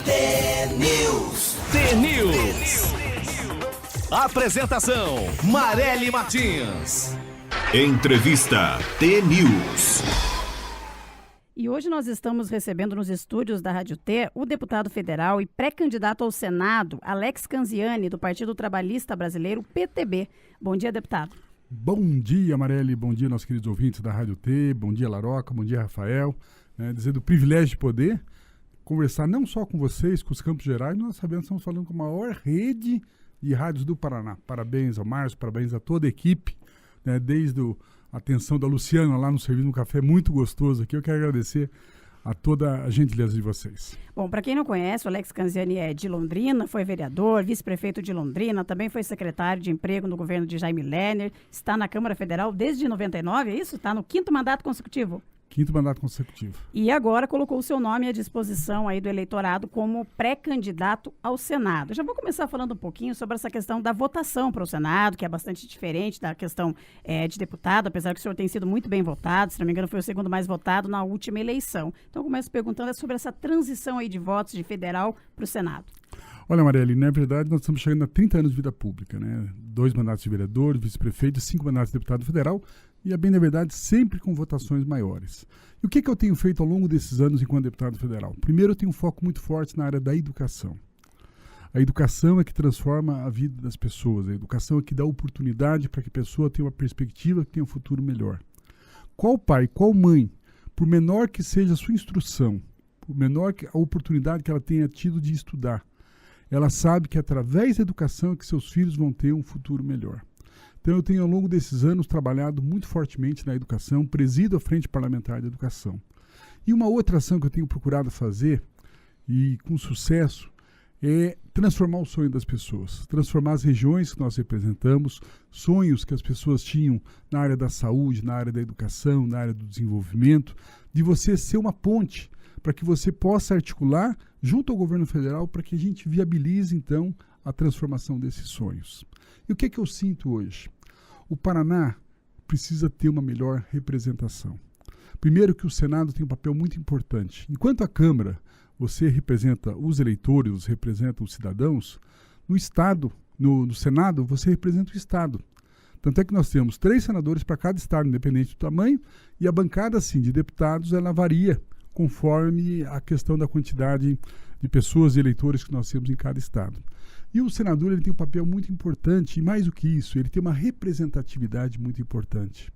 T-News. Apresentação: Marely Martins. Entrevista T-News. E hoje nós estamos recebendo nos estúdios da Rádio T o deputado federal e pré-candidato ao Senado, Alex Canziani, do Partido Trabalhista Brasileiro, PTB. Bom dia, deputado. Bom dia, Marely. Bom dia, nossos queridos ouvintes da Rádio T. Bom dia, Laroca. Bom dia, Rafael. Dizer do privilégio de poder conversar não só com vocês, com os Campos Gerais, nós sabemos que estamos falando com a maior rede de rádios do Paraná. Parabéns ao Márcio, parabéns a toda a equipe, desde a atenção da Luciana lá no serviço, um café muito gostoso aqui. Eu quero agradecer a toda a gentileza de vocês. Bom, para quem não conhece, o Alex Canziani é de Londrina, foi vereador, vice-prefeito de Londrina, também foi secretário de emprego no governo de Jaime Lerner, está na Câmara Federal desde 99, é isso? Está no 5º mandato consecutivo. 5º mandato consecutivo. E agora colocou o seu nome à disposição aí do eleitorado como pré-candidato ao Senado. Já vou começar falando um pouquinho sobre essa questão da votação para o Senado, que é bastante diferente da questão de deputado, apesar que o senhor tem sido muito bem votado, se não me engano foi o segundo mais votado na última eleição. Então eu começo perguntando sobre essa transição aí de votos de federal para o Senado. Olha, Marely, na verdade nós estamos chegando a 30 anos de vida pública, 2 mandatos de vereador, vice-prefeito, 5 mandatos de deputado federal e, a bem da verdade, sempre com votações maiores. E o que eu tenho feito ao longo desses anos enquanto deputado federal? Primeiro, eu tenho um foco muito forte na área da educação. A educação é que transforma a vida das pessoas, a educação é que dá oportunidade para que a pessoa tenha uma perspectiva, que tenha um futuro melhor. Qual pai, qual mãe, por menor que seja a sua instrução, por menor que a oportunidade que ela tenha tido de estudar, ela sabe que através da educação é que seus filhos vão ter um futuro melhor. Então eu tenho ao longo desses anos trabalhado muito fortemente na educação, presido a Frente Parlamentar de Educação. E uma outra ação que eu tenho procurado fazer, e com sucesso, é transformar o sonho das pessoas, transformar as regiões que nós representamos, sonhos que as pessoas tinham na área da saúde, na área da educação, na área do desenvolvimento, de você ser uma ponte para que você possa articular junto ao governo federal para que a gente viabilize, então, a transformação desses sonhos. E o que é que eu sinto hoje? O Paraná precisa ter uma melhor representação. Primeiro que o Senado tem um papel muito importante. Enquanto a Câmara, você representa os eleitores, representa os cidadãos, no Estado, no Senado, você representa o Estado. Tanto é que nós temos 3 senadores para cada estado, independente do tamanho, e a bancada, sim, de deputados, ela varia conforme a questão da quantidade de pessoas e eleitores que nós temos em cada estado. E o senador ele tem um papel muito importante, e mais do que isso, ele tem uma representatividade muito importante.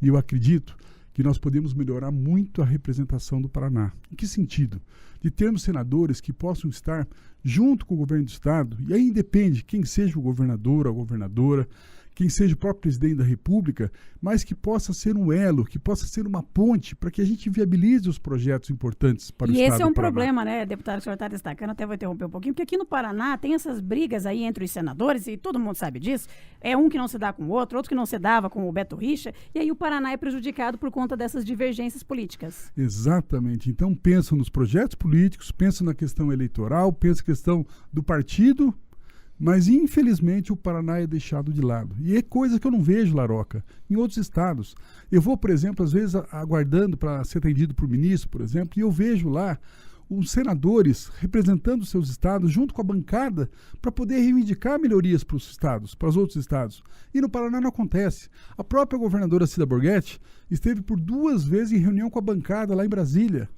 E eu acredito que nós podemos melhorar muito a representação do Paraná. Em que sentido? De termos senadores que possam estar junto com o governo do estado, e aí independe quem seja o governador ou a governadora, quem seja o próprio presidente da República, mas que possa ser um elo, que possa ser uma ponte para que a gente viabilize os projetos importantes para o estado do Paraná. E esse é um problema, deputado, que o senhor está destacando, até vou interromper um pouquinho, porque aqui no Paraná tem essas brigas aí entre os senadores, e todo mundo sabe disso, é um que não se dá com o outro que não se dava com o Beto Richa, e aí o Paraná é prejudicado por conta dessas divergências políticas. Exatamente. Então pensam nos projetos políticos, pensam na questão eleitoral, pensam na questão do partido, mas, infelizmente, o Paraná é deixado de lado. E é coisa que eu não vejo, Laroca, em outros estados. Eu vou, por exemplo, às vezes aguardando para ser atendido por ministro, por exemplo, e eu vejo lá os senadores representando seus estados junto com a bancada para poder reivindicar melhorias para os estados, para os outros estados. E no Paraná não acontece. A própria governadora Cida Borghetti esteve por 2 vezes em reunião com a bancada lá em Brasília.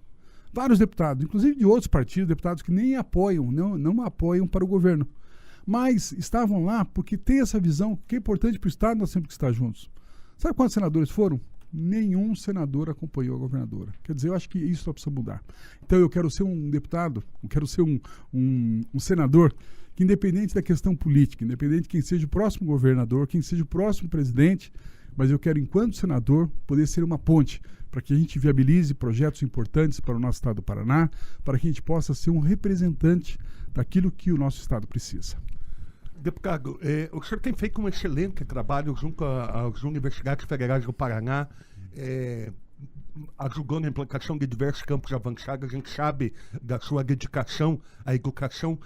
Vários deputados, inclusive de outros partidos, deputados que nem apoiam, não apoiam para o governo. Mas estavam lá porque tem essa visão que é importante para o Estado, nós temos que estar juntos. Sabe quantos senadores foram? Nenhum senador acompanhou a governadora. Quer dizer, eu acho que isso precisa mudar. Então eu quero ser um deputado, eu quero ser um senador que, independente da questão política, independente de quem seja o próximo governador, quem seja o próximo presidente, mas eu quero, enquanto senador, poder ser uma ponte para que a gente viabilize projetos importantes para o nosso estado do Paraná, para que a gente possa ser um representante daquilo que o nosso estado precisa. Deputado, o senhor tem feito um excelente trabalho junto às universidades federais do Paraná, ajudou na implantação de diversos campos avançados. A gente sabe da sua dedicação à educação,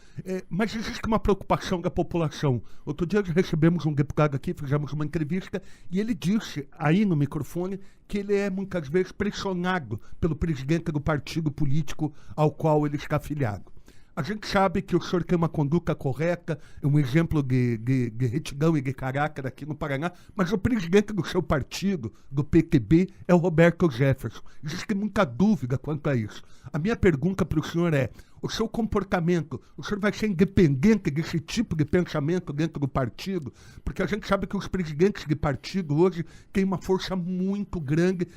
mas existe uma preocupação da população. Outro dia nós recebemos um deputado aqui, fizemos uma entrevista, e ele disse aí no microfone que ele é muitas vezes pressionado pelo presidente do partido político ao qual ele está afiliado. A gente sabe que o senhor tem uma conduta correta, é um exemplo de retidão e de caráter aqui no Paraná, mas o presidente do seu partido, do PTB, é o Roberto Jefferson. Existe muita dúvida quanto a isso. A minha pergunta para o senhor é, o seu comportamento, o senhor vai ser independente desse tipo de pensamento dentro do partido? Porque a gente sabe que os presidentes de partido hoje têm uma força muito grande,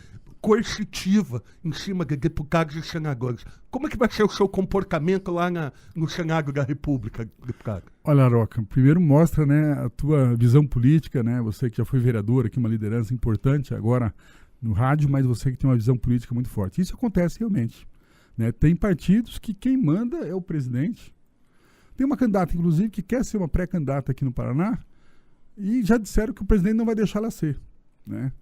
coercitiva, em cima de deputados e senadores. Como é que vai ser o seu comportamento lá no Senado da República, deputado? Olha, Aroca, primeiro mostra, né, a tua visão política, né? Você que já foi vereador aqui, uma liderança importante agora no rádio, mas você que tem uma visão política muito forte. Isso acontece realmente. Né? Tem partidos que quem manda é o presidente. Tem uma candidata, inclusive, que quer ser uma pré-candidata aqui no Paraná e já disseram que o presidente não vai deixar ela ser. Né?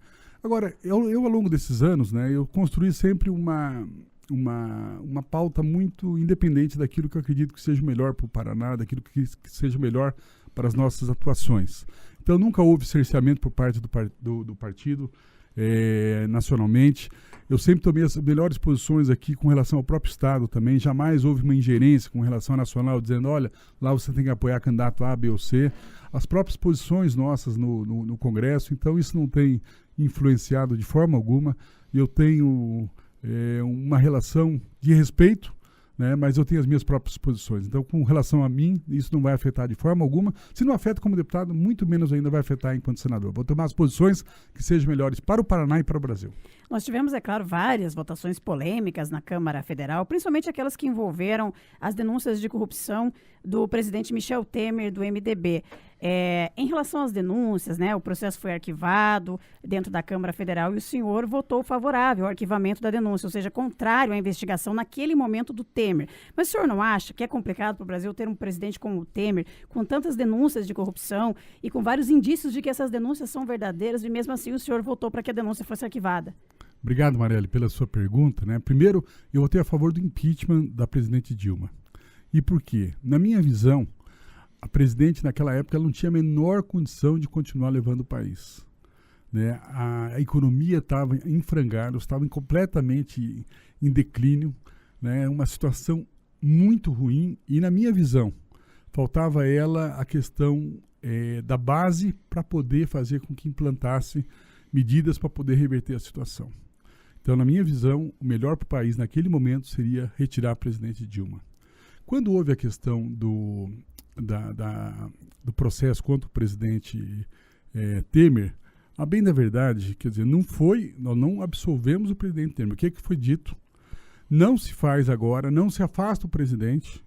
Agora, eu ao longo desses anos, né, eu construí sempre uma pauta muito independente daquilo que eu acredito que seja melhor para o Paraná, daquilo que seja melhor para as nossas atuações. Então, nunca houve cerceamento por parte do partido nacionalmente. Eu sempre tomei as melhores posições aqui com relação ao próprio Estado também. Jamais houve uma ingerência com relação à nacional, dizendo, olha, lá você tem que apoiar candidato A, B ou C. As próprias posições nossas no Congresso. Então, isso não tem influenciado de forma alguma. Eu tenho uma relação de respeito, né, mas eu tenho as minhas próprias posições. Então, com relação a mim, isso não vai afetar de forma alguma. Se não afeta como deputado, muito menos ainda vai afetar enquanto senador. Vou tomar as posições que sejam melhores para o Paraná e para o Brasil. Nós tivemos, é claro, várias votações polêmicas na Câmara Federal, principalmente aquelas que envolveram as denúncias de corrupção do presidente Michel Temer, do MDB. Em relação às denúncias, né, o processo foi arquivado dentro da Câmara Federal e o senhor votou favorável ao arquivamento da denúncia, ou seja, contrário à investigação naquele momento do Temer. Mas o senhor não acha que é complicado para o Brasil ter um presidente como o Temer, com tantas denúncias de corrupção e com vários indícios de que essas denúncias são verdadeiras e mesmo assim o senhor votou para que a denúncia fosse arquivada? Obrigado, Marielle, pela sua pergunta. Né? Primeiro, eu votei a favor do impeachment da presidente Dilma. E por quê? Na minha visão, a presidente naquela época ela não tinha a menor condição de continuar levando o país. Né? A economia estava em frangalhos, estava completamente em declínio, né? Uma situação muito ruim e, na minha visão, faltava a ela a questão da base para poder fazer com que implantasse medidas para poder reverter a situação. Então, na minha visão, o melhor para o país naquele momento seria retirar a presidente Dilma. Quando houve a questão do processo contra o presidente Temer, a bem da verdade, quer dizer, nós não absolvemos o presidente Temer. O que foi dito? Não se faz agora, não se afasta o presidente,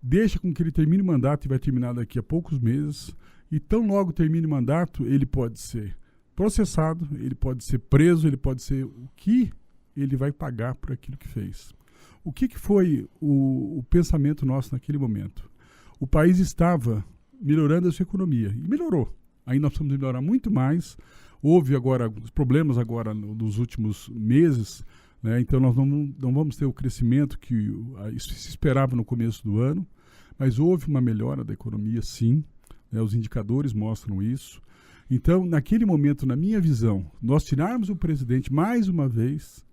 deixa com que ele termine o mandato e vai terminar daqui a poucos meses, e tão logo termine o mandato, ele pode ser processado, ele pode ser preso, ele pode ser o que ele vai pagar por aquilo que fez. O que foi o pensamento nosso naquele momento? O país estava melhorando a sua economia, e melhorou. Ainda nós precisamos melhorar muito mais. Houve agora alguns problemas nos últimos meses, né? Então nós não vamos ter o crescimento que se esperava no começo do ano, mas houve uma melhora da economia, sim, né? Os indicadores mostram isso. Então, naquele momento, na minha visão, nós tirarmos o presidente mais uma vez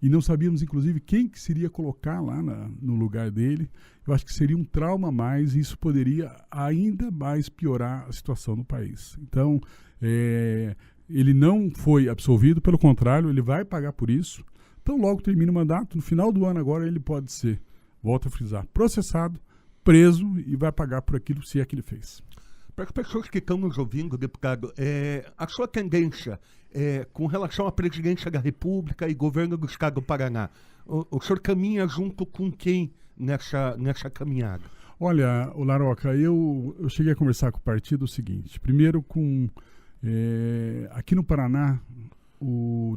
e não sabíamos, inclusive, quem que seria colocar lá no lugar dele, eu acho que seria um trauma a mais e isso poderia ainda mais piorar a situação no país. Então, ele não foi absolvido, pelo contrário, ele vai pagar por isso. Então, logo termina o mandato, no final do ano agora ele pode ser, volto a frisar, processado, preso e vai pagar por aquilo se é que ele fez. Para as pessoas que estão nos ouvindo, deputado, a sua tendência com relação à presidência da República e governo do Estado do Paraná, o senhor caminha junto com quem nessa caminhada? Olha, Laroca, eu cheguei a conversar com o partido o seguinte. Primeiro, aqui no Paraná,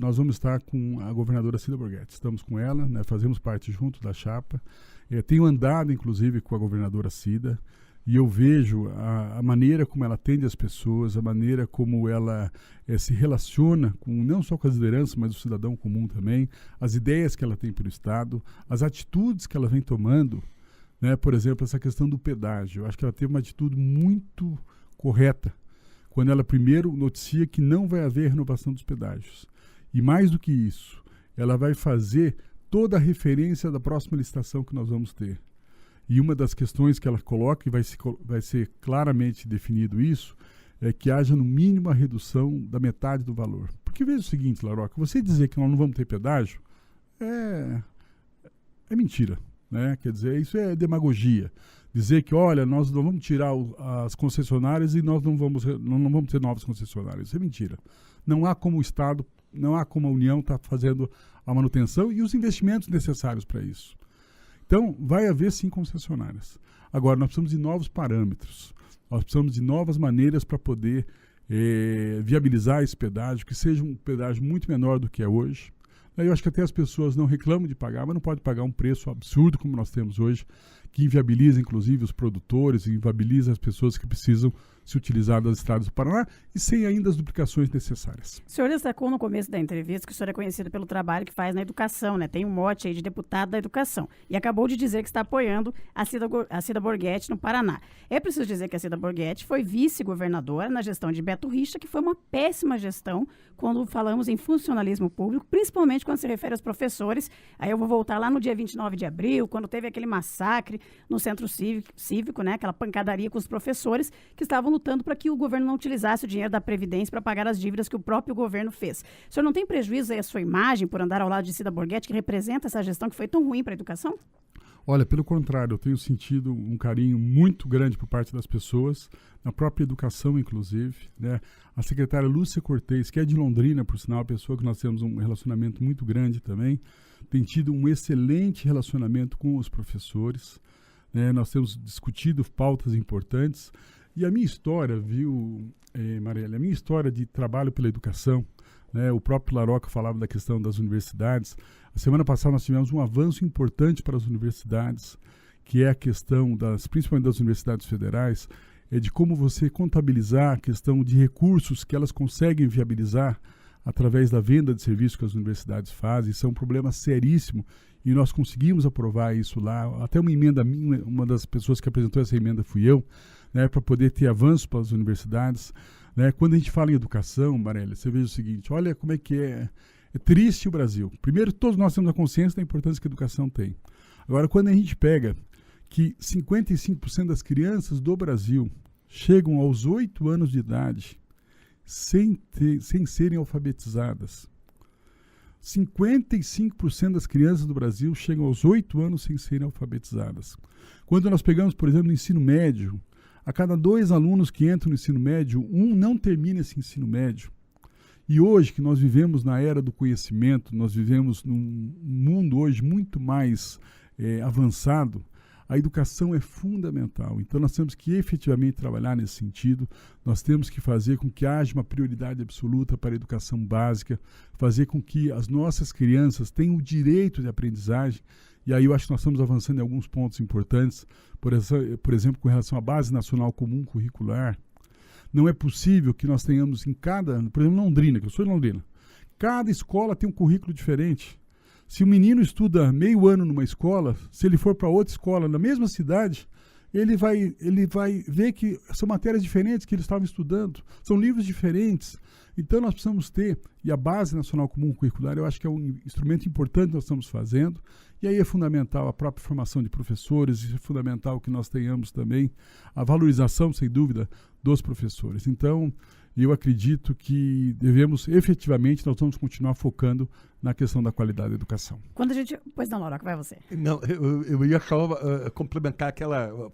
nós vamos estar com a governadora Cida Borghetti. Estamos com ela, né, fazemos parte junto da chapa. Tenho andado, inclusive, com a governadora Cida. E eu vejo a maneira como ela atende as pessoas, a maneira como ela se relaciona não só com as lideranças, mas o cidadão comum também, as ideias que ela tem para o Estado, as atitudes que ela vem tomando, né? Por exemplo, essa questão do pedágio. Eu acho que ela teve uma atitude muito correta, quando ela primeiro noticia que não vai haver renovação dos pedágios. E mais do que isso, ela vai fazer toda a referência da próxima licitação que nós vamos ter. E uma das questões que ela coloca, e vai ser claramente definido isso, é que haja no mínimo a redução da metade do valor. Porque veja o seguinte, Laroca, você dizer que nós não vamos ter pedágio é mentira, né? Quer dizer, isso é demagogia. Dizer que, olha, nós não vamos tirar as concessionárias e nós não vamos ter novas concessionárias. Isso é mentira. Não há como o Estado, não há como a União estar fazendo a manutenção e os investimentos necessários para isso. Então, vai haver sim concessionárias. Agora, nós precisamos de novos parâmetros. Nós precisamos de novas maneiras para poder viabilizar esse pedágio, que seja um pedágio muito menor do que é hoje. Eu acho que até as pessoas não reclamam de pagar, mas não pode pagar um preço absurdo como nós temos hoje, que inviabiliza inclusive os produtores, inviabiliza as pessoas que precisam se utilizar das estradas do Paraná e sem ainda as duplicações necessárias. O senhor destacou no começo da entrevista que o senhor é conhecido pelo trabalho que faz na educação, né? Tem um mote aí de deputado da educação. E acabou de dizer que está apoiando a Cida Borghetti no Paraná. É preciso dizer que a Cida Borghetti foi vice-governadora na gestão de Beto Richa, que foi uma péssima gestão quando falamos em funcionalismo público, principalmente quando se refere aos professores. Aí eu vou voltar lá no dia 29 de abril, quando teve aquele massacre no centro cívico, né? Aquela pancadaria com os professores que estavam lutando para que o governo não utilizasse o dinheiro da Previdência para pagar as dívidas que o próprio governo fez. O senhor não tem prejuízo aí a sua imagem por andar ao lado de Cida Borghetti, que representa essa gestão que foi tão ruim para a educação? Olha, pelo contrário, eu tenho sentido um carinho muito grande por parte das pessoas, na própria educação, inclusive, né? A secretária Lúcia Cortez, que é de Londrina, por sinal, uma pessoa que nós temos um relacionamento muito grande também, tem tido um excelente relacionamento com os professores, né? Nós temos discutido pautas importantes. E a minha história, viu, Marielle, a minha história de trabalho pela educação, né, o próprio Laroca falava da questão das universidades. A semana passada nós tivemos um avanço importante para as universidades, que é a questão, principalmente das universidades federais, de como você contabilizar a questão de recursos que elas conseguem viabilizar através da venda de serviços que as universidades fazem. Isso é um problema seríssimo e nós conseguimos aprovar isso lá. Até uma emenda minha, uma das pessoas que apresentou essa emenda fui eu, né, para poder ter avanço para as universidades. Né? Quando a gente fala em educação, Marielle, você veja o seguinte, olha como é que é triste o Brasil. Primeiro, todos nós temos a consciência da importância que a educação tem. Agora, quando a gente pega que 55% das crianças do Brasil chegam aos 8 anos de idade sem serem alfabetizadas. 55% das crianças do Brasil chegam aos 8 anos sem serem alfabetizadas. Quando nós pegamos, por exemplo, no ensino médio, a cada 2 alunos que entram no ensino médio, 1 não termina esse ensino médio. E hoje, que nós vivemos na era do conhecimento, nós vivemos num mundo hoje muito mais avançado, a educação é fundamental. Então, nós temos que efetivamente trabalhar nesse sentido. Nós temos que fazer com que haja uma prioridade absoluta para a educação básica, fazer com que as nossas crianças tenham o direito de aprendizagem. E aí eu acho que nós estamos avançando em alguns pontos importantes. Por exemplo, com relação à Base Nacional Comum Curricular. Não é possível que nós tenhamos por exemplo, Londrina, que eu sou de Londrina, cada escola tem um currículo diferente. Se o menino estuda meio ano numa escola, se ele for para outra escola na mesma cidade, ele vai ver que são matérias diferentes que eles estavam estudando, são livros diferentes. Então nós precisamos ter, e a Base Nacional Comum Curricular, eu acho que é um instrumento importante que nós estamos fazendo, e aí é fundamental a própria formação de professores, e é fundamental que nós tenhamos também a valorização, sem dúvida, dos professores. Então, eu acredito que efetivamente, nós vamos continuar focando na questão da qualidade da educação. Quando a gente... Pois não, Laroca, vai você. Não, eu ia só complementar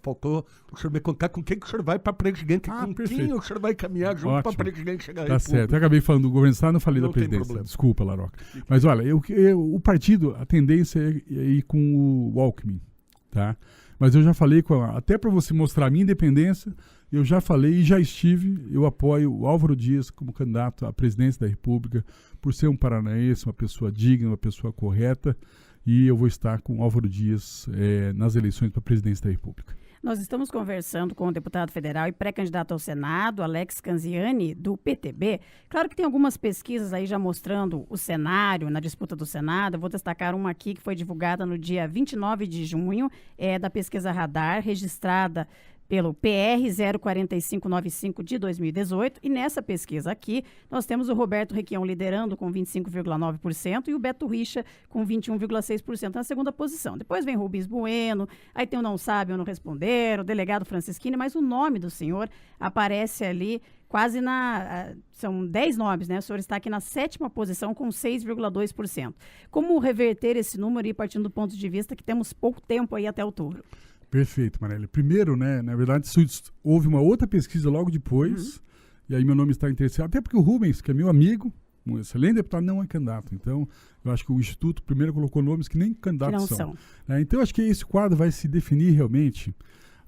faltou o senhor me contar com quem que o senhor vai para presidente, quem o senhor vai caminhar junto para presidente chegar aí. Tá certo, eu acabei falando do governo do Estado, não falei da presidência. Desculpa, Laroca. Mas olha, o partido, a tendência é ir com o Alckmin, tá? Mas eu já falei, até para você mostrar a minha independência, eu já falei e já eu apoio o Álvaro Dias como candidato à presidência da República, por ser um paranaense, uma pessoa digna, uma pessoa correta, e eu vou estar com o Álvaro Dias nas eleições para a presidência da República. Nós estamos conversando com o deputado federal e pré-candidato ao Senado, Alex Canziani, do PTB. Claro que tem algumas pesquisas aí já mostrando o cenário na disputa do Senado. Eu vou destacar uma aqui que foi divulgada no dia 29 de junho, da pesquisa Radar, registrada pelo PR 04595 de 2018. E nessa pesquisa aqui, nós temos o Roberto Requião liderando com 25,9% e o Beto Richa com 21,6% na segunda posição. Depois vem Rubens Bueno, aí tem o Não Sabe ou Não Responder, o delegado Francisquini, mas o nome do senhor aparece ali quase são 10 nomes, né? O senhor está aqui na 7ª posição com 6,2%. Como reverter esse número e partindo do ponto de vista que temos pouco tempo aí até outubro? Perfeito, Marielle. Primeiro, né, na verdade, houve uma outra pesquisa logo depois, e aí meu nome está interessado, até porque o Rubens, que é meu amigo, um excelente deputado, não é candidato. Então, eu acho que o Instituto primeiro colocou nomes que nem candidatos são. Então, eu acho que esse quadro vai se definir realmente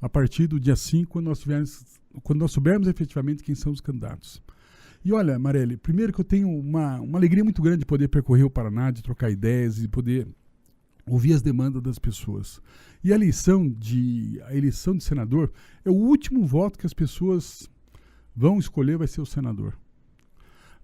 a partir do dia 5, quando nós soubermos efetivamente quem são os candidatos. E olha, Marielle, primeiro que eu tenho uma alegria muito grande de poder percorrer o Paraná, de trocar ideias, de poder ouvir as demandas das pessoas. E a eleição de senador é o último voto que as pessoas vão escolher, vai ser o senador.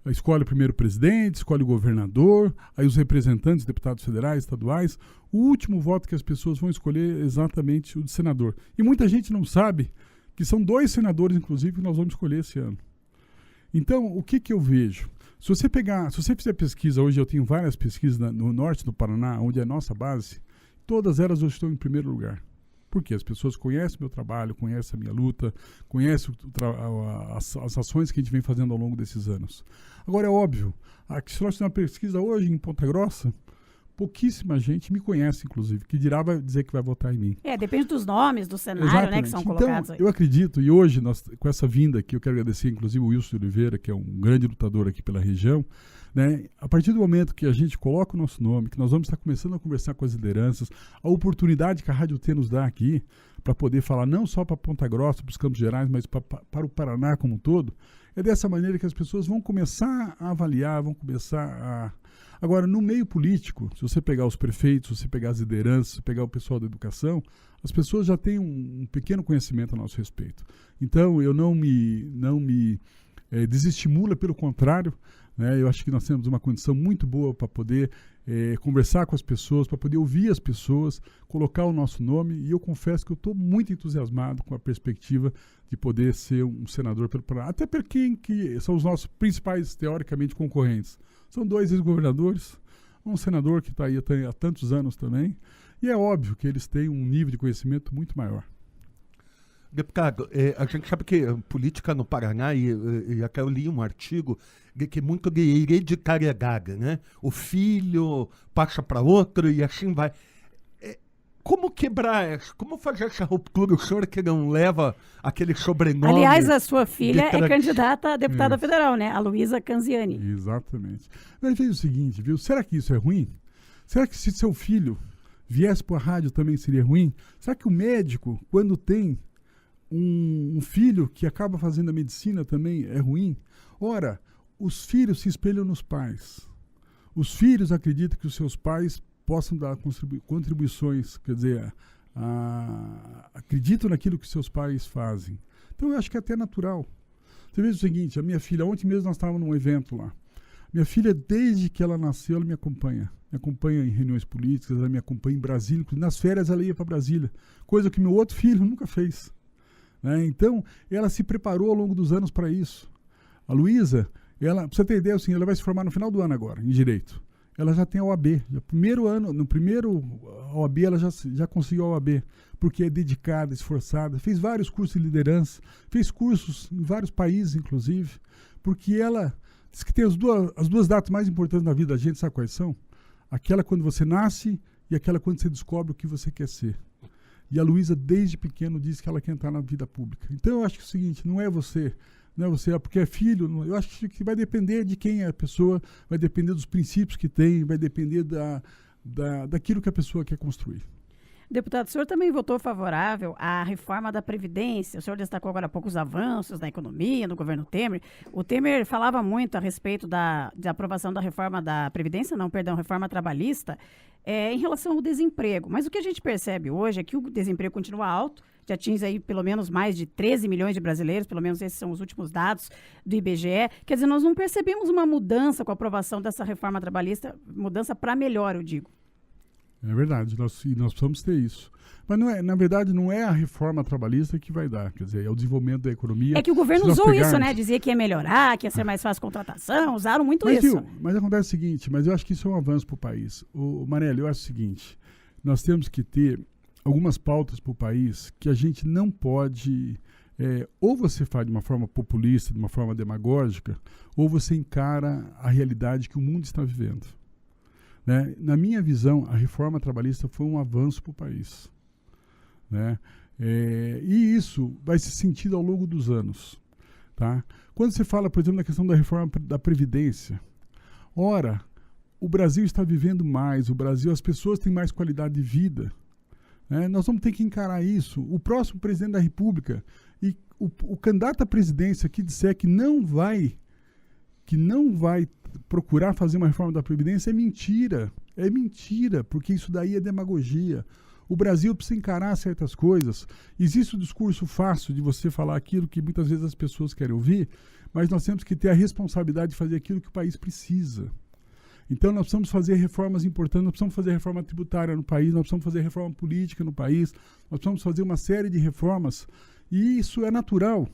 Escolhe primeiro o presidente, escolhe o governador, aí os representantes, deputados federais, estaduais. O último voto que as pessoas vão escolher é exatamente o de senador. E muita gente não sabe que são 2 senadores, inclusive, que nós vamos escolher esse ano. Então, o que eu vejo? Se você fizer pesquisa, hoje eu tenho várias pesquisas no norte do Paraná, onde é a nossa base, todas elas eu estou em primeiro lugar. Porque as pessoas conhecem o meu trabalho, conhecem a minha luta, conhecem as ações que a gente vem fazendo ao longo desses anos. Agora, é óbvio, se nós temos uma pesquisa hoje em Ponta Grossa, pouquíssima gente me conhece, inclusive, que vai dizer que vai votar em mim. Depende dos nomes do cenário, né, que são colocados aí. Eu acredito, e hoje, com essa vinda aqui, eu quero agradecer, inclusive, o Wilson de Oliveira, que é um grande lutador aqui pela região, né? A partir do momento que a gente coloca o nosso nome, que nós vamos estar começando a conversar com as lideranças, a oportunidade que a Rádio T nos dá aqui, para poder falar não só para Ponta Grossa, para os Campos Gerais, mas para o Paraná como um todo, é dessa maneira que as pessoas vão começar a avaliar, vão começar a... Agora, no meio político, se você pegar os prefeitos, se você pegar as lideranças, se você pegar o pessoal da educação, as pessoas já têm um pequeno conhecimento a nosso respeito. Então, eu não me desestimula, pelo contrário, né? Eu acho que nós temos uma condição muito boa para poder conversar com as pessoas, para poder ouvir as pessoas, colocar o nosso nome, e eu confesso que eu estou muito entusiasmado com a perspectiva de poder ser um senador pelo Paraná, até porque que são os nossos principais, teoricamente, concorrentes. São 2 ex-governadores, um senador que está aí há tantos anos também, e é óbvio que eles têm um nível de conhecimento muito maior. Deputado, a gente sabe que política no Paraná, e até eu li um artigo, que é muito de hereditariedade, né? O filho passa para outro e assim vai. Como quebrar isso? Como fazer essa ruptura? O senhor que não leva aquele sobrenome... Aliás, a sua filha é candidata a deputada federal, né? A Luísa Canziani. Exatamente. Mas veja o seguinte, viu? Será que isso é ruim? Será que se seu filho viesse para a rádio também seria ruim? Será que o médico, quando tem um filho que acaba fazendo a medicina, também é ruim? Ora, os filhos se espelham nos pais. Os filhos acreditam que os seus pais possam dar contribuições, quer dizer, acreditam naquilo que seus pais fazem. Então eu acho que é até natural. Você veja o seguinte, a minha filha, ontem mesmo nós estávamos num evento lá. Minha filha, desde que ela nasceu, ela me acompanha. Me acompanha em reuniões políticas, ela me acompanha em Brasília. Nas férias ela ia para Brasília, coisa que meu outro filho nunca fez. Né? Então, ela se preparou ao longo dos anos para isso. A Luísa, para você ter ideia, assim, ela vai se formar no final do ano agora, em Direito. Ela já tem a OAB. No primeiro OAB, ela já conseguiu a OAB, porque é dedicada, esforçada, fez vários cursos de liderança, fez cursos em vários países, inclusive, porque ela diz que tem as duas datas mais importantes na vida da gente, sabe quais são? Aquela quando você nasce e aquela quando você descobre o que você quer ser. E a Luísa, desde pequeno, diz que ela quer entrar na vida pública. Então, eu acho que é o seguinte, não é você porque é filho, eu acho que vai depender de quem é a pessoa, vai depender dos princípios que tem, vai depender daquilo que a pessoa quer construir. Deputado, o senhor também votou favorável à reforma da Previdência. O senhor destacou agora há pouco os avanços na economia, no governo Temer. O Temer falava muito a respeito da aprovação da reforma da Previdência, reforma trabalhista, em relação ao desemprego. Mas o que a gente percebe hoje é que o desemprego continua alto, já atinge aí pelo menos mais de 13 milhões de brasileiros, pelo menos esses são os últimos dados do IBGE. Quer dizer, nós não percebemos uma mudança com a aprovação dessa reforma trabalhista, mudança para melhor, eu digo. É verdade, nós precisamos ter isso. Mas na verdade, não é a reforma trabalhista que vai dar, quer dizer, é o desenvolvimento da economia. É que o governo usou isso, né? Dizia que ia melhorar, que ia ser mais fácil a contratação, usaram muito isso. Mas acontece o seguinte, mas eu acho que isso é um avanço para o país. Marielle, eu acho o seguinte, nós temos que ter algumas pautas para o país que a gente não pode... ou você faz de uma forma populista, de uma forma demagógica, ou você encara a realidade que o mundo está vivendo. Né? Na minha visão, a reforma trabalhista foi um avanço para o país. Né? E isso vai ser sentido ao longo dos anos. Tá? Quando você fala, por exemplo, da questão da reforma da Previdência, ora, o Brasil está vivendo mais, as pessoas têm mais qualidade de vida. Né? Nós vamos ter que encarar isso. O próximo presidente da República e o candidato à presidência que disser que não vai procurar fazer uma reforma da Previdência é mentira. É mentira, porque isso daí é demagogia. O Brasil precisa encarar certas coisas. Existe o discurso fácil de você falar aquilo que muitas vezes as pessoas querem ouvir, mas nós temos que ter a responsabilidade de fazer aquilo que o país precisa. Então nós precisamos fazer reformas importantes, nós precisamos fazer reforma tributária no país, nós precisamos fazer reforma política no país, nós precisamos fazer uma série de reformas, e isso é natural.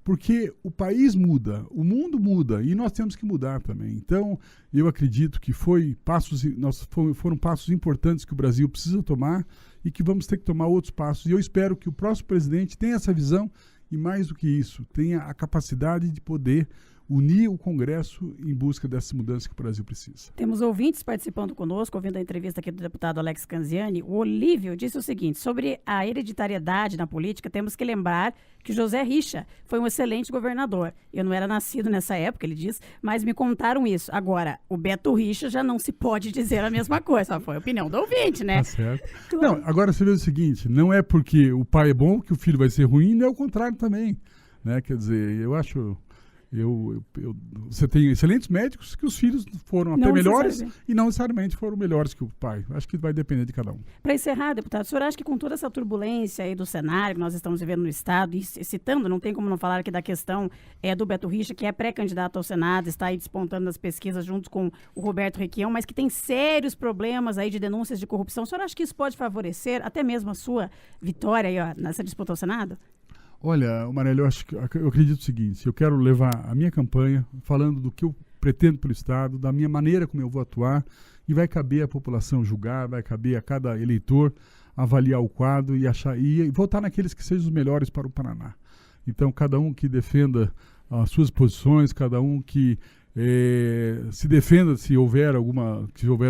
Porque o país muda, o mundo muda e nós temos que mudar também. Então, eu acredito que foram passos importantes que o Brasil precisa tomar e que vamos ter que tomar outros passos. E eu espero que o próximo presidente tenha essa visão e, mais do que isso, tenha a capacidade de poder unir o Congresso em busca dessa mudança que o Brasil precisa. Temos ouvintes participando conosco, ouvindo a entrevista aqui do deputado Alex Canziani. O Olívio disse o seguinte: sobre a hereditariedade na política, temos que lembrar que José Richa foi um excelente governador. Eu não era nascido nessa época, ele diz, mas me contaram isso. Agora, o Beto Richa já não se pode dizer a mesma coisa. Só foi a opinião do ouvinte, né? Tá certo. Não, agora você vê o seguinte, não é porque o pai é bom que o filho vai ser ruim, não é o contrário também. Né? Quer dizer, eu acho... Você tem excelentes médicos que os filhos foram até melhores e não necessariamente foram melhores que o pai. Acho que vai depender de cada um. Para encerrar, deputado, o senhor acha que com toda essa turbulência aí do cenário que nós estamos vivendo no Estado, e citando, não tem como não falar aqui da questão do Beto Richa, que é pré-candidato ao Senado, está aí despontando nas pesquisas junto com o Roberto Requião, mas que tem sérios problemas aí de denúncias de corrupção. O senhor acha que isso pode favorecer até mesmo a sua vitória aí, nessa disputa ao Senado? Olha, Marielle, eu acredito o seguinte, eu quero levar a minha campanha falando do que eu pretendo pelo Estado, da minha maneira como eu vou atuar, e vai caber à população julgar, vai caber a cada eleitor avaliar o quadro e votar naqueles que sejam os melhores para o Paraná. Então, cada um que defenda as suas posições, cada um que se defenda se houver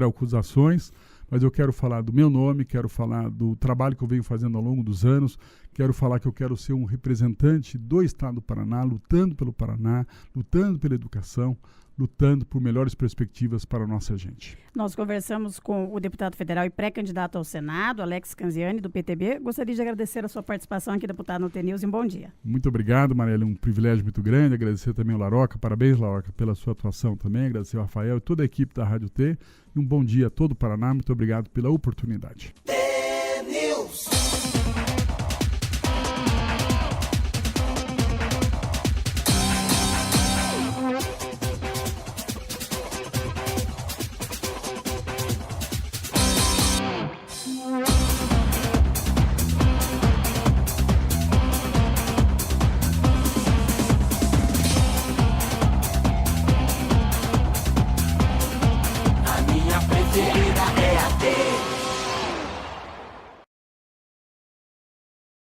acusações, mas eu quero falar do meu nome, quero falar do trabalho que eu venho fazendo ao longo dos anos, quero falar que eu quero ser um representante do Estado do Paraná, lutando pelo Paraná, lutando pela educação, lutando por melhores perspectivas para a nossa gente. Nós conversamos com o deputado federal e pré-candidato ao Senado, Alex Canziani, do PTB. Gostaria de agradecer a sua participação aqui, deputado, no TNews, e um bom dia. Muito obrigado, Marielle, um privilégio muito grande. Agradecer também ao Laroca, parabéns, Laroca, pela sua atuação também. Agradecer ao Rafael e toda a equipe da Rádio T. E um bom dia a todo o Paraná. Muito obrigado pela oportunidade.